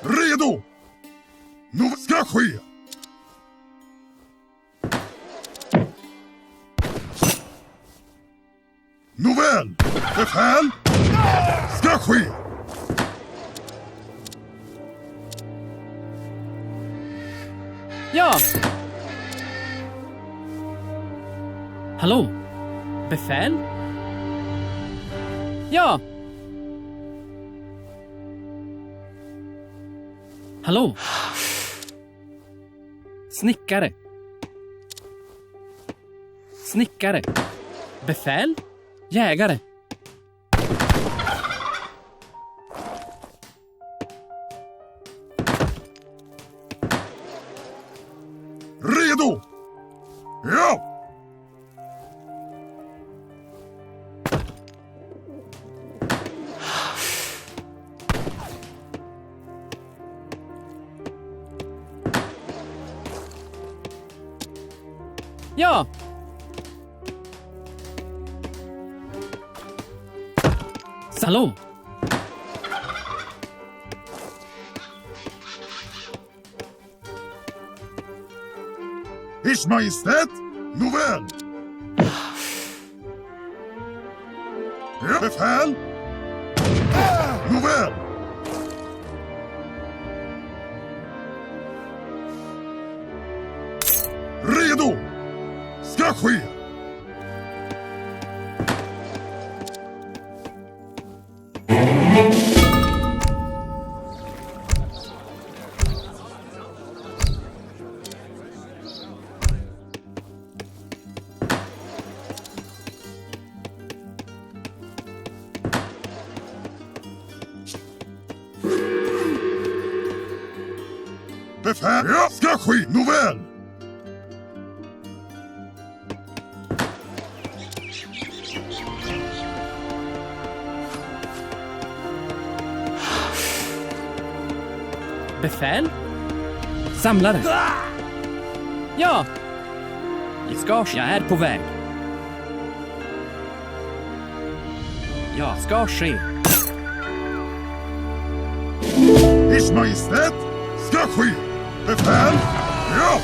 Redo! Nu ska ske! Nåväl! Befäl! Ska ske! Ja! Hallå? Befäl? Ja! Hallå? Snickare? Snickare? Befäl? Jägare? Redo! Ja! Ja! Hallå? Ers Majestät, nåväl! Ja, befäl! Nåväl! Redo! Ska ske! Befäl! Ja, ska ske! Nåväl! Befäl? Samlare? Ja! Jag är på väg. Ja, ska ske. Ers Majestät, ska ske! Befäl! Ja!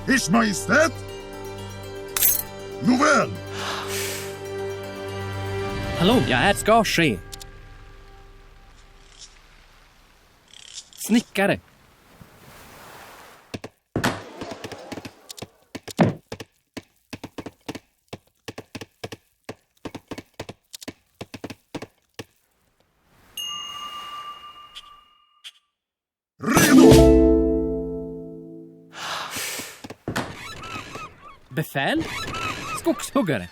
Ers Majestät! Nåväl! Hallå, ska ske. Snickare? Redo! Befäl? Skogshuggare?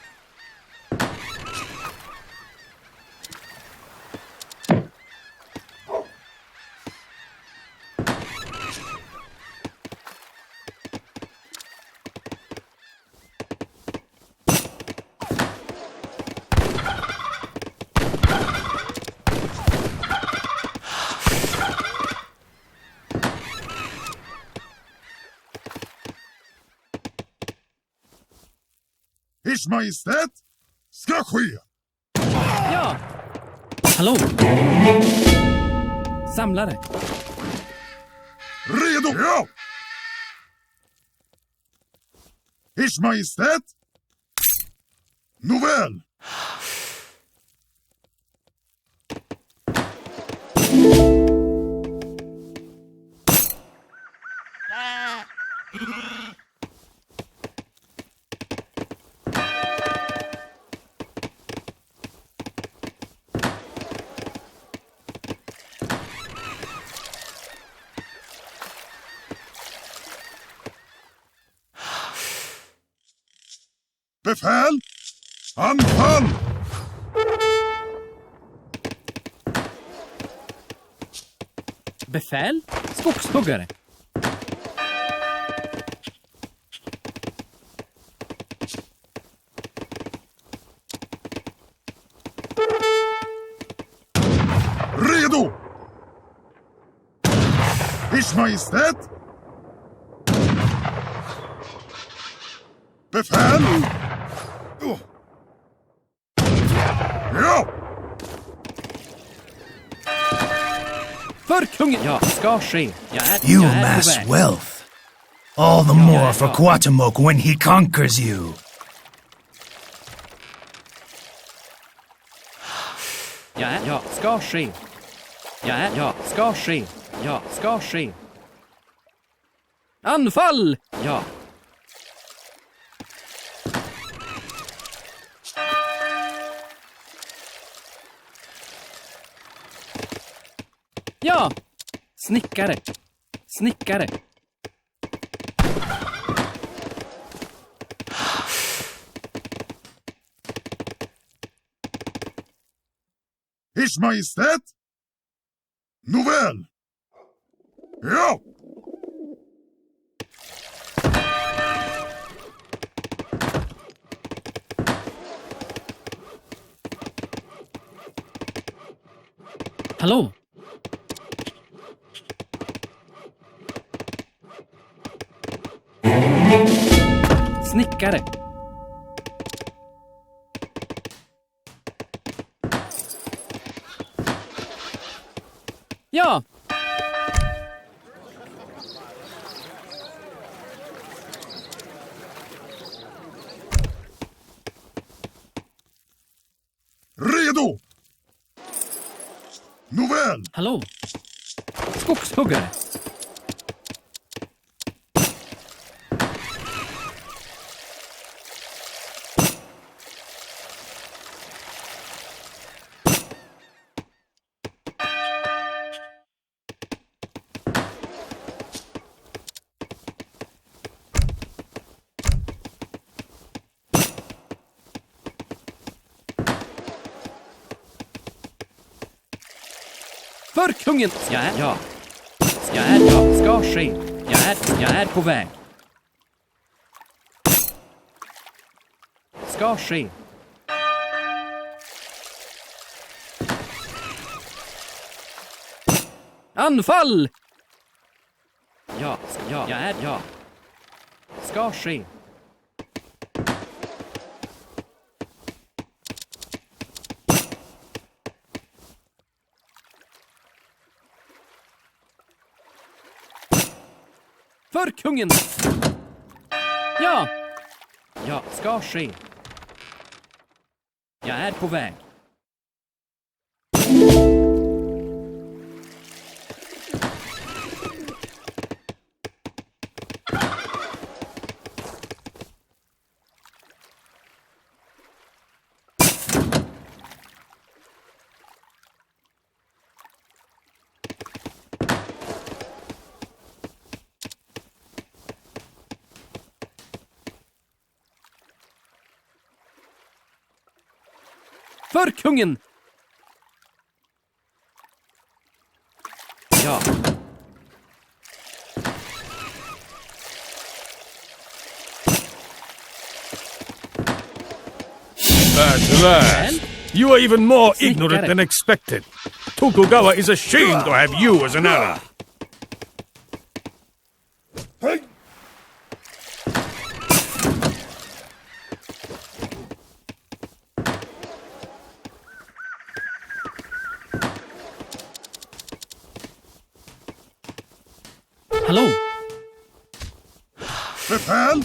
Ers Majestät, ska ske! Ja! Hallå? Samlare? Redo! Ja! Ers Majestät! Nåväl! Befäl! Anfall! Befäl? Skogshuggare? Redo! Ers Majestät! Befäl! Ja! För kungen! Ja, ska ske. Jag You är på amass väg. wealth. All the more yeah, for yeah. Quatamok when he conquers you. Ja, ska ske. Ja, ska ske. Ja, ska ske. Anfall! Ja. Ja! Snickare. Snickare. Ers Majestät? Nåväl! Ja! Hallå? Snickare. Ja! Redo! Nåväl! Hallå? Skogshuggare. För kungen! Ja. Ska ske. Jag är på väg. Ska ske. Anfall! Ja. Ska ske. För kungen! Ja! Ja, ska ske. Jag är på väg. För kungen! Ja. At last! You are even more ignorant than expected. Tokugawa is ashamed to have you as an ally. Hej! Hallå? Befäl!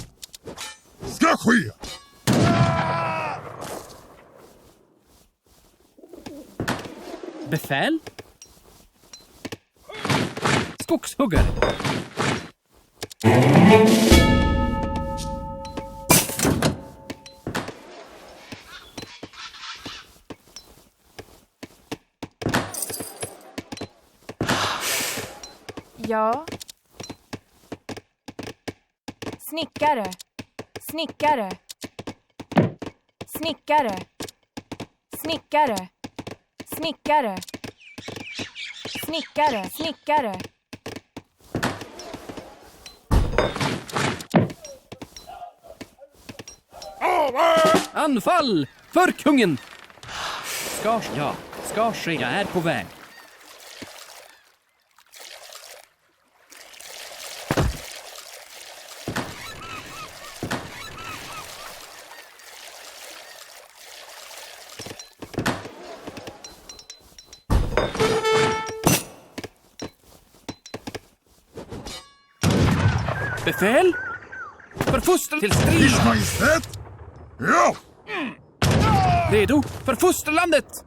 Ska ske! Befäl? Skogshuggare. Ja. Snickare. Snickare. Snickare. Snickare. Snickare. Snickare. Snickare. Anfall! För kungen! Ska ske. Jag är på väg. Befäl? Förfostran till strid! Ers Majestät! Ja! Redo för fosterlandet!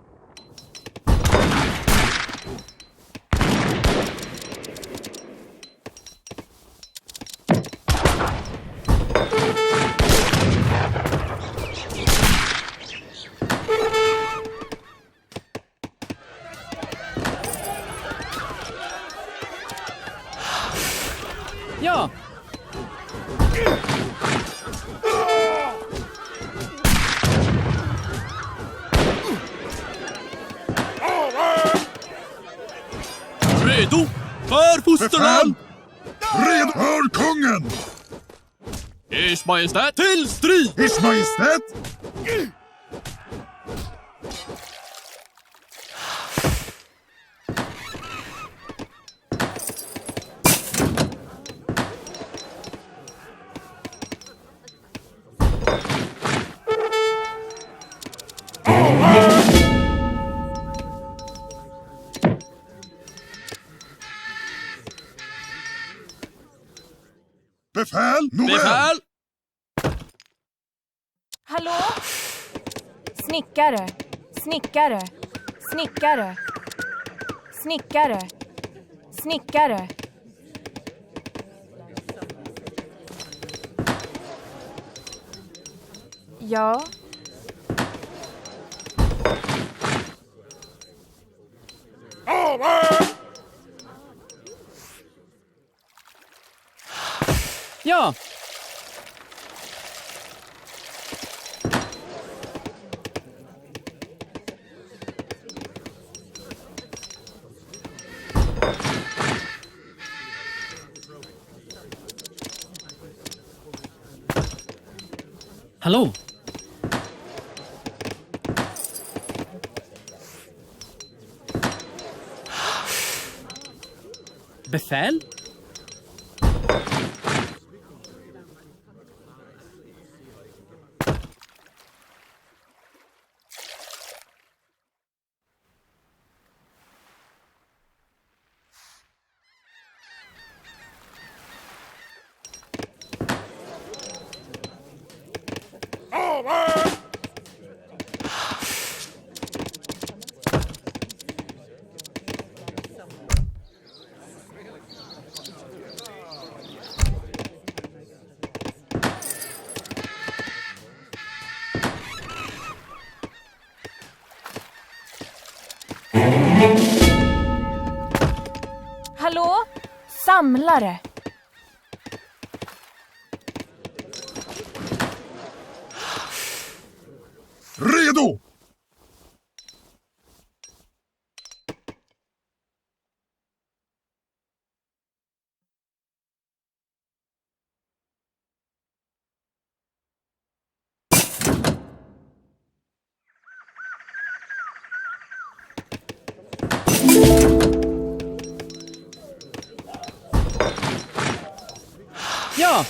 Ja! Redo för fosterland! Redo för kungen! Ers Majestät till strid! Ers Majestät! Befäl! Novell! Befäl! Hallå? Snickare. Snickare. Snickare. Snickare. Snickare. Ja. Ja! Hallå? Befäl? Hallå? Samlare. Redo! Ja!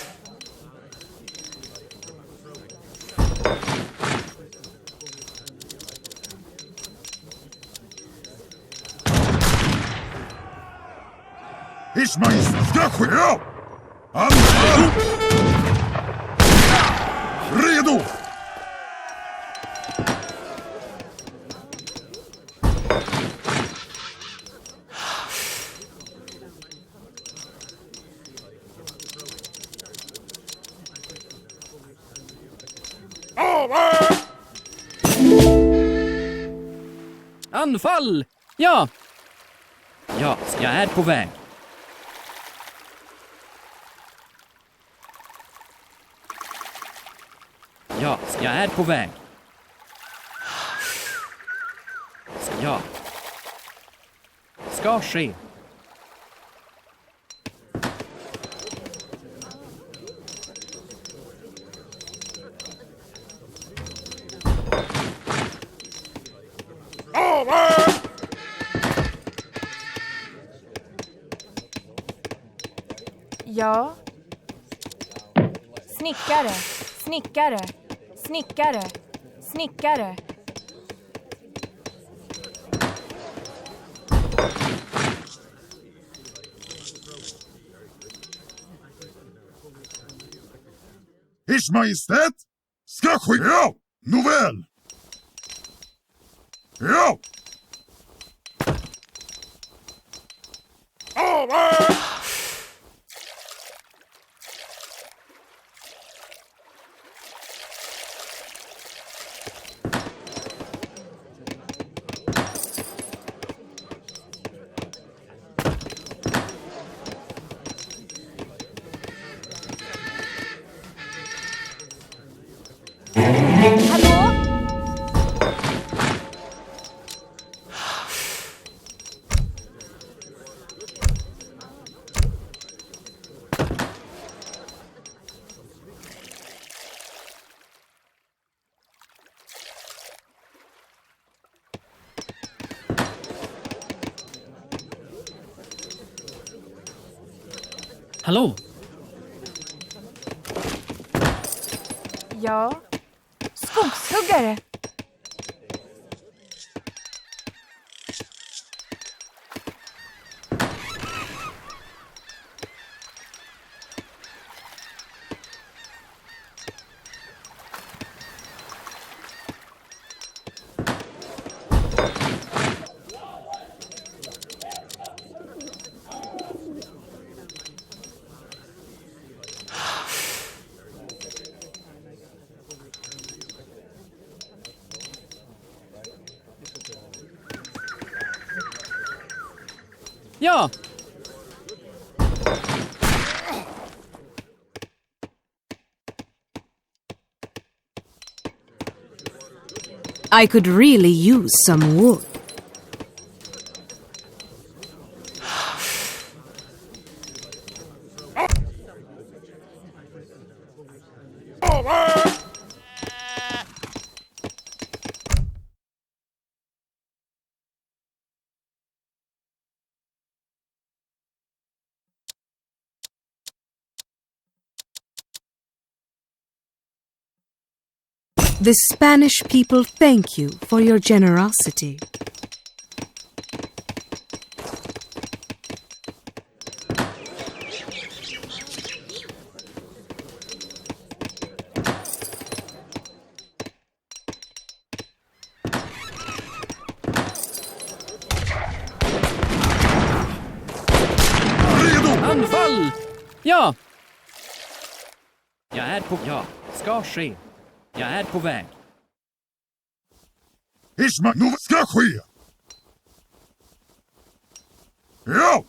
Ers Majestät ska ske! Ja! Anfall! Redo! Anfall! Ja! Ja, jag är på väg. Ja, jag är på väg. Ja. Ska ske. Ja. Snickare. Snickare. Snickare. Snickare. Ers Majestät ska ske... Ja, nåväl. Ja! Hallå? Hallå? Ja. Skogshuggare. Ja! I could really use some wood. The Spanish people thank you for your generosity. Redo! Anfall! Ja! Jag är på... Ja, ska ske. Jag är på väg. Ers Majestät ska ske. Ja!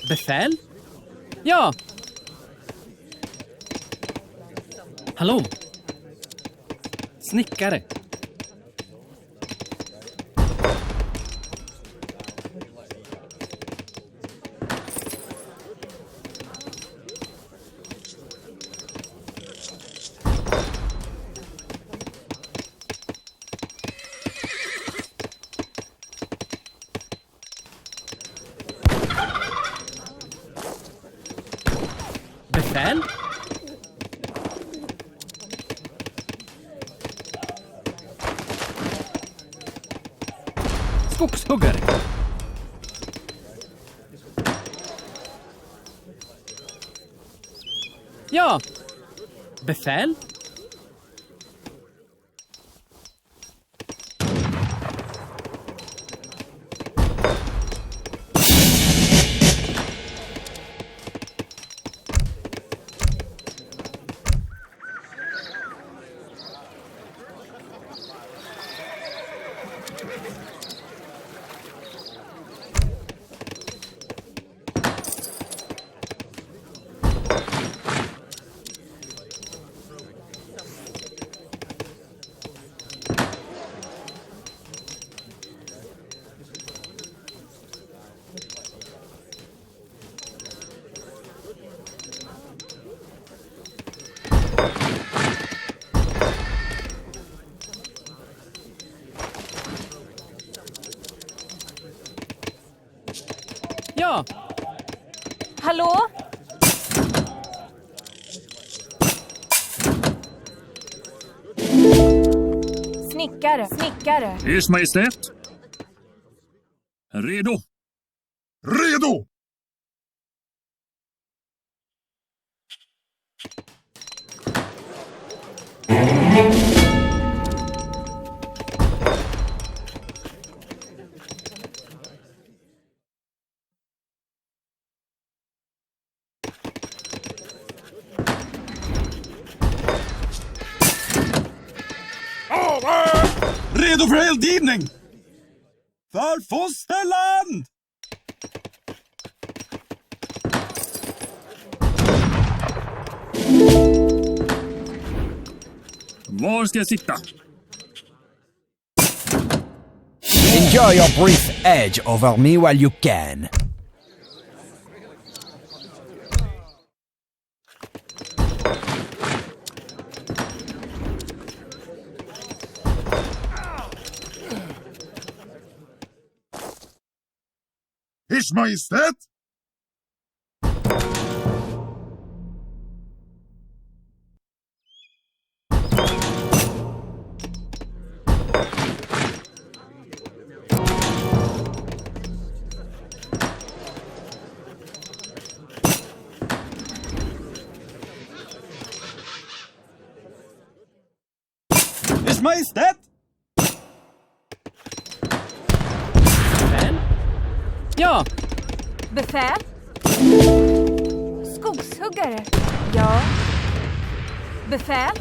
Befäl? Ja! Hallå? Snickare? Befäl? Skogshuggare? Ja! Befäl? Ja! Hallå? Snickare, snickare. Ers Majestät. Redo. Redo! Redo för eldgivning! För fosterland! Var ska jag sitta? Enjoy your brief edge over me while you can. Ers Majestät! Ers Majestät! Befäl? Ja, Befäl? Skogshuggare? Ja. Befäl?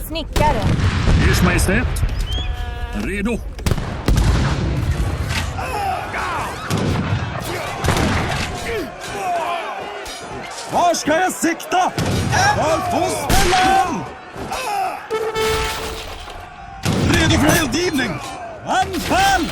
Snickare? Ers Majestät! Redo! Var ska jag sikta? För fosterland! Redo för eldgivning! Anfall!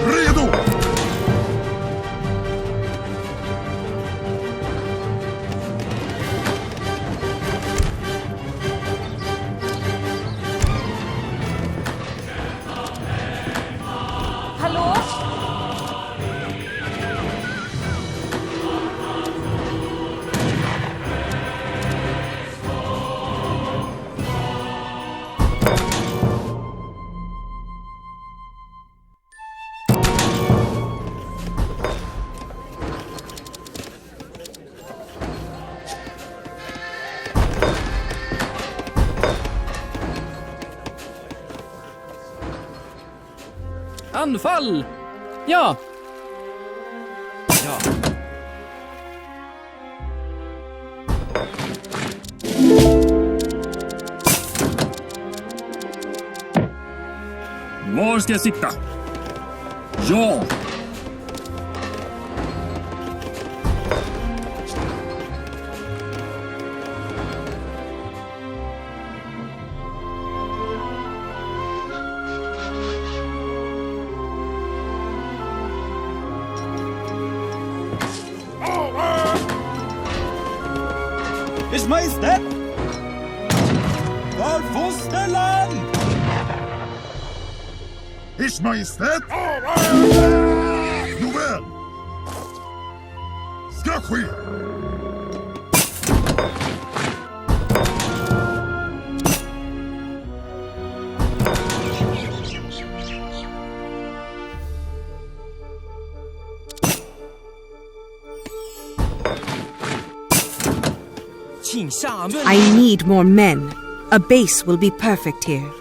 Redo! Hallå? anfall! Ja! Ja. Var ska jag sitta? Ja! Ers Majestät! För fosterland! Ers Majestät! Nåväl! Ska ske! I need more men. A base will be perfect here.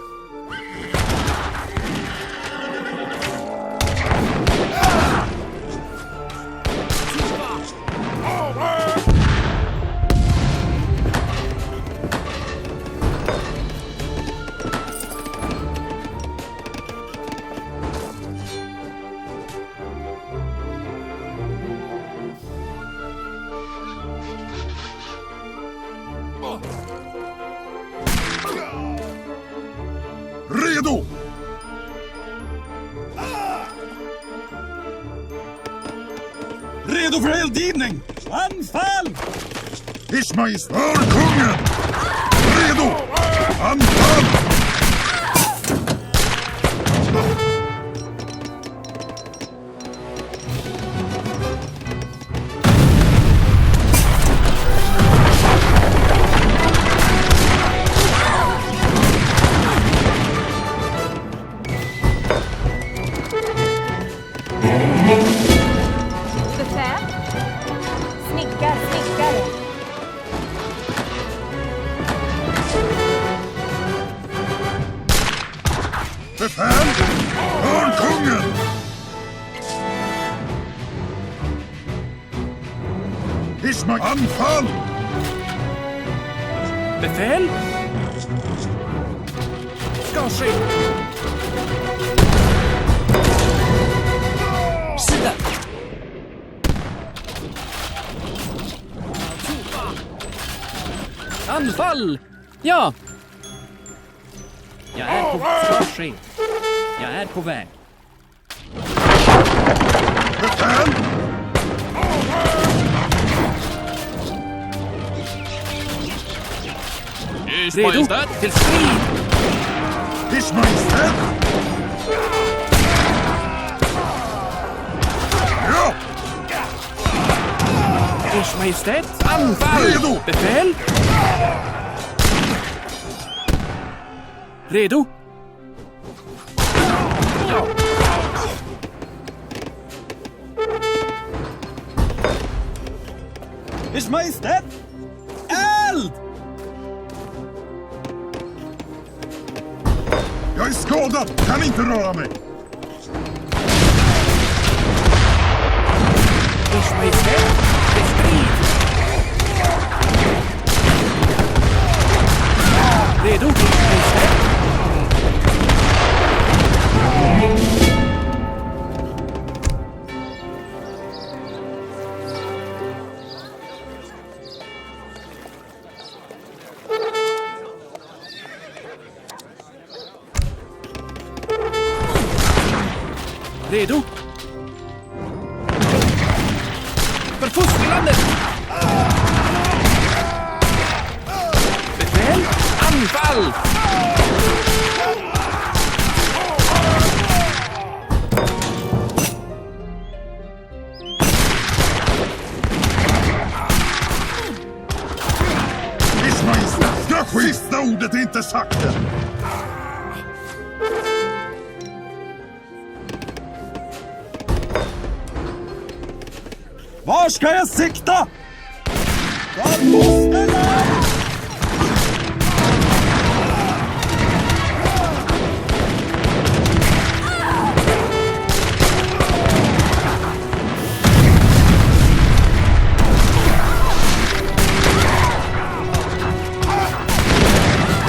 Redo! Redo för eldgivning! Anfall! Ers Majestät! För kungen! Redo! Anfall! Befäl? Snickare. Befäl! Örnkungen! Ismail! Anfall! Befäl! Ska ske! Sida! Anfall! Ja! Jag är på väg. Ska ske. Jag är på väg. Befäl! Redo till strid! Ismail! Ja! Ers Majestät, anfall! Redo! Befäl! Redo? Ja. Ers Majestät! Eld! Jag är skadad! Kan inte röra mig! Ers Majestät, till strid! Redo, Ers Majestät? Redo? För fosterlandet! Befäl, anfall! Ismail! Ska ske! Sista ordet är inte sagt än! Var ska jag sikta? Var måste land?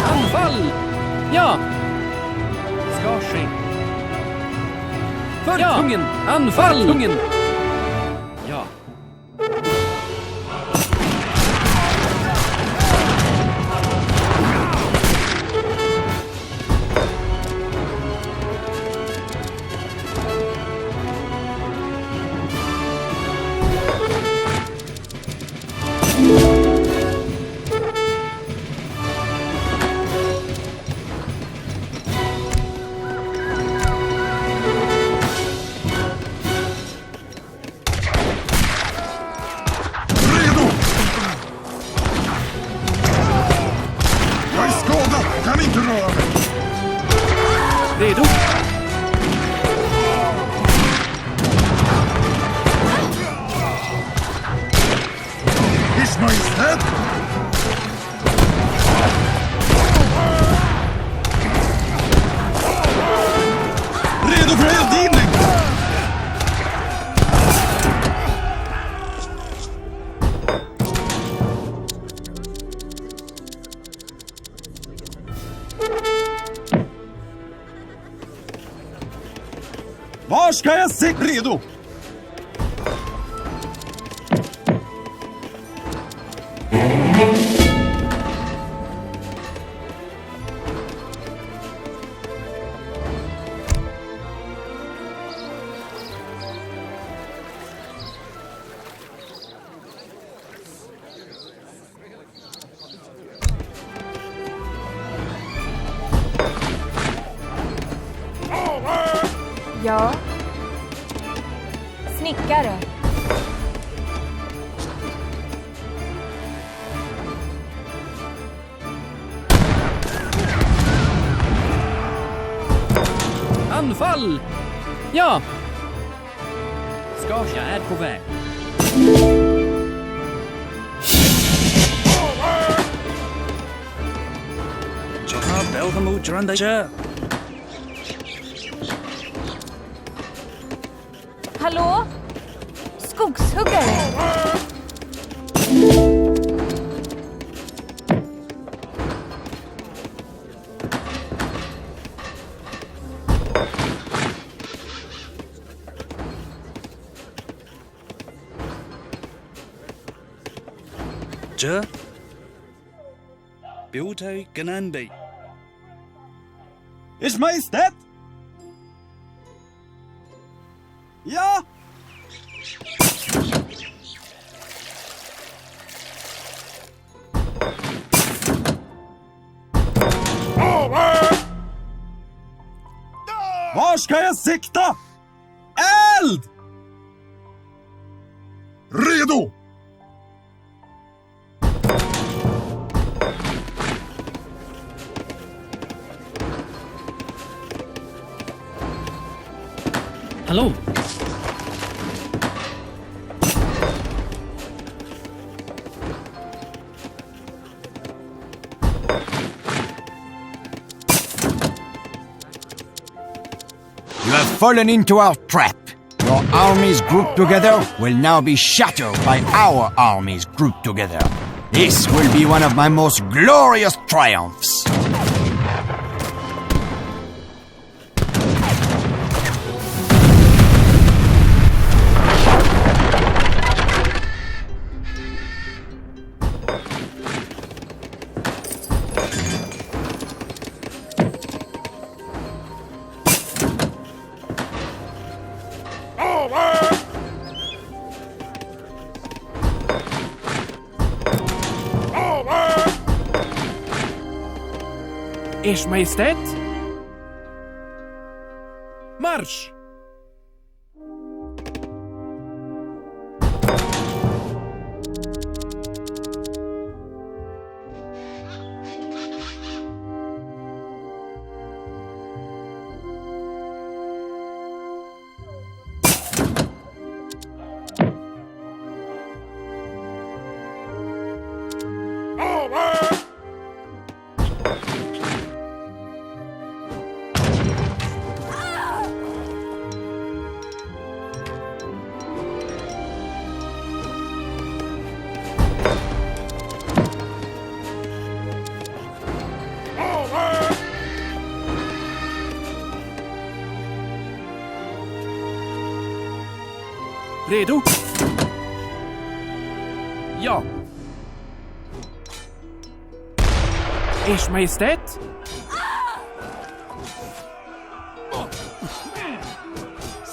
Anfall! Ja! Ska ske. För kungen! Anfall! Kungen! Ja. Redo! Jag är skadad! Kan inte röra mig! Redo? Ismail! Redo för eldgivning! Var ska jag sikta? Redo! Ja. Snickare. Anfall! Ja! Ska jag är på väg. Hallå? Skogshuggare? Ja? Bildhöj Ganandi. Ers Majestät! Ja! Var ska jag sikta? Eld! Redo! Hallå? You have fallen into our trap. Your armies grouped together will now be shattered by our armies grouped together. This will be one of my most glorious triumphs. Ers Majestät? Marsch! Redo? Ja. Ers Majestät?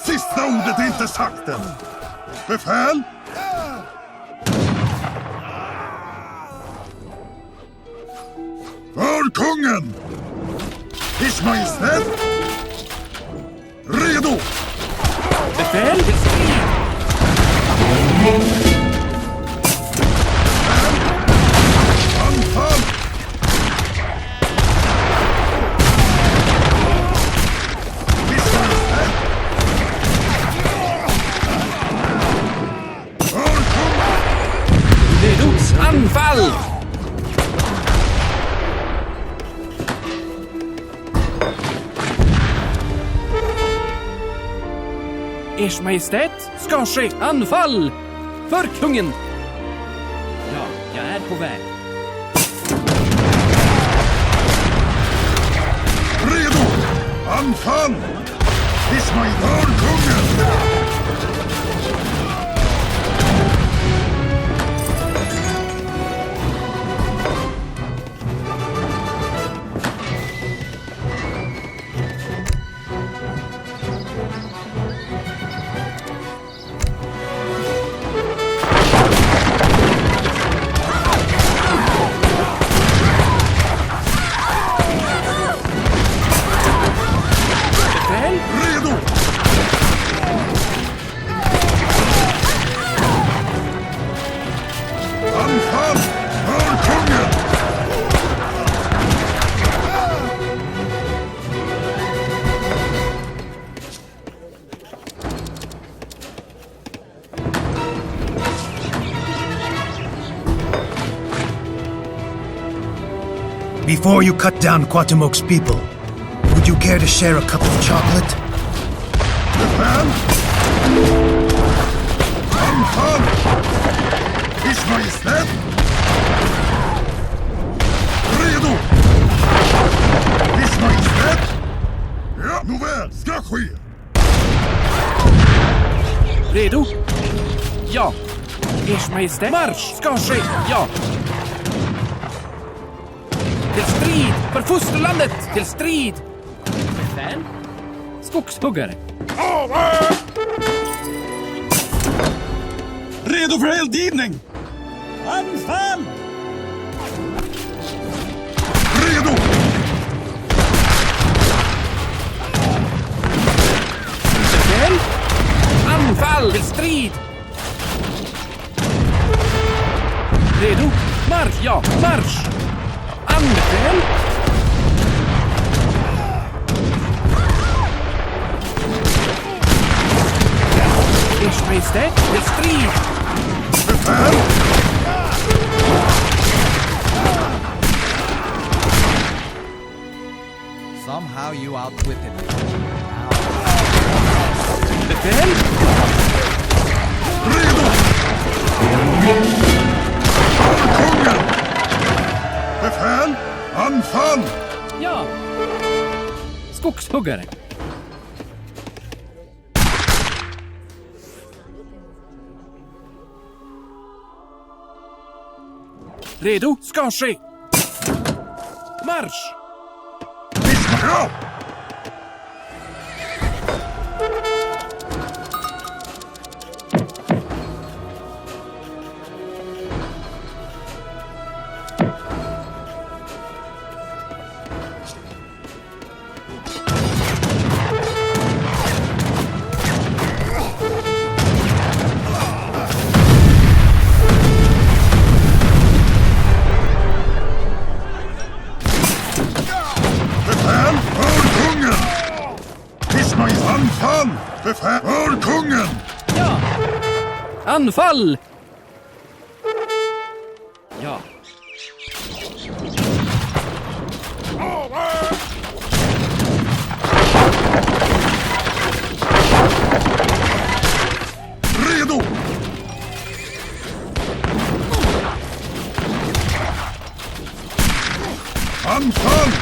Sista ordet är inte sagt än. Befäl! För kungen! Ers Majestät! Redo! Befäl? Anfall! Ers Majestät! För kungen! Redo? Anfall! Ers Majestät ska ske anfall! För kungen! Ja, jag är på väg. Redo! Anfall! Ers Majestät! För kungen! Redo! Anfall! För kungen! Before you cut down Quatamok's people, would you care to share a cup of chocolate? Befäl! Anfall! Ers Majestät! Redo! Ers Majestät! Ja, nåväl, ska ske! Redo? Ja. Ers Majestät. Marsch! Ska ske! Ja. Till strid! För fosterlandet! Till strid! Befäl? Skogshuggare. Redo för eldgivning! Anfall! Redo! Befäl? Anfall! Till strid! Redo? Marsch! Ja, marsch! Anbefäl! Ers Majestät, till strid! Befäl! Somehow you outwitted me. Befäl? Redo! Kungen! Befäl! Anfall! Ja. Skogshuggare. Redo? Ska ske! Marsch! Ismael! Befäl! Hör kungen! Ismael! Anfall! Befäl! Hör kungen! Ja. Anfall! Ja. Redo! Anfall!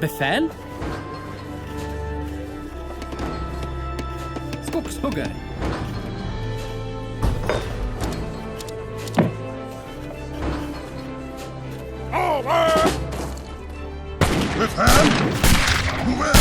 Befäl? Skogshuggare. Befäl! Nåväl!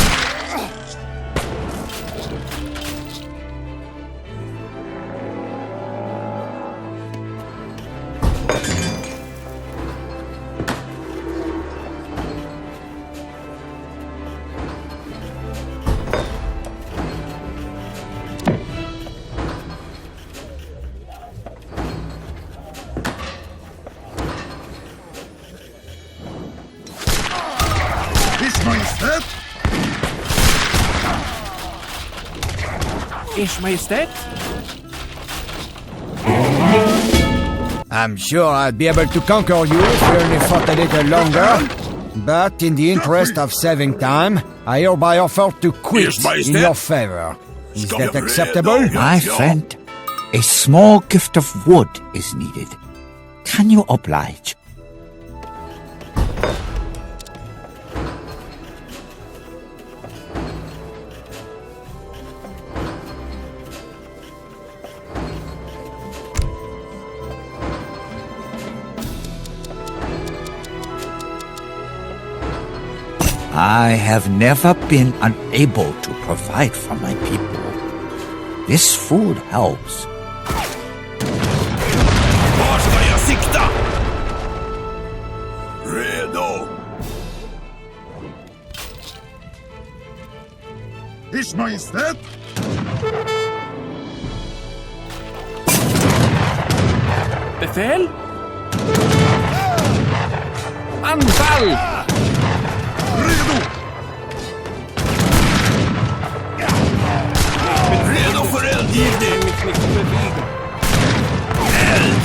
Ers Majestät! Ers Majestät? I'm sure I'll be able to conquer you if we only fought a little longer. But in the interest of saving time, I hereby offer to quit Yes, Majestät. in your favor. Is that acceptable? My friend, a small gift of wood is needed. Can you oblige? I have never been unable to provide for my people. This food helps. Var ska jag sikta? Redo! Ers Majestät! Befäl? Anfall! Redo! Redo för eldgivning! Eld!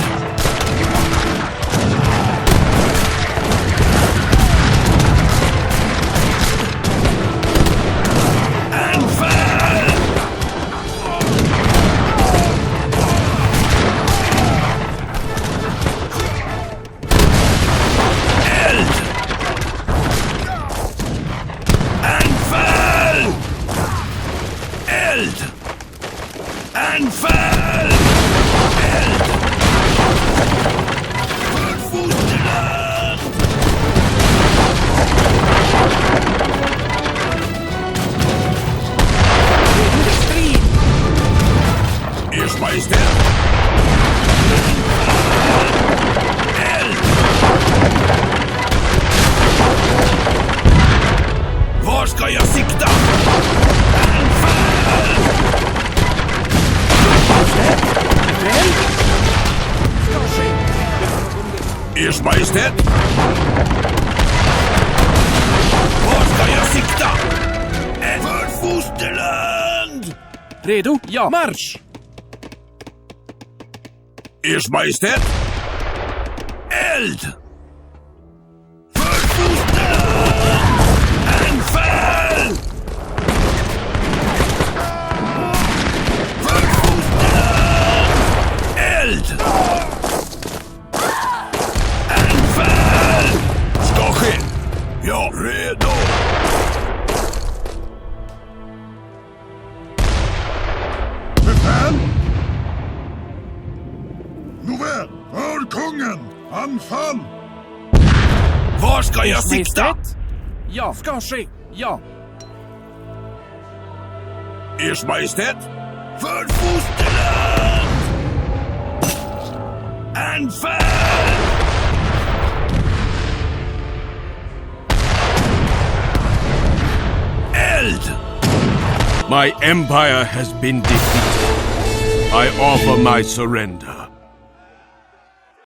ska jag sikta? Ers Majestät? Var ska jag sikta? För fosterland! Redo? Ja. Marsch! Ers Majestät? Eld! För fosterland! Anfall! För fosterland! Eld! Anfall! Ska ske! Ja, redo! Befäl! Nåväl, för kungen! Anfall! Var ska jag Ers sikta? Majestät? Ja, ska ske. Ja. Ers Majestät? För fosterland! Anfall! Eld! My empire has been defeated. I offer my surrender.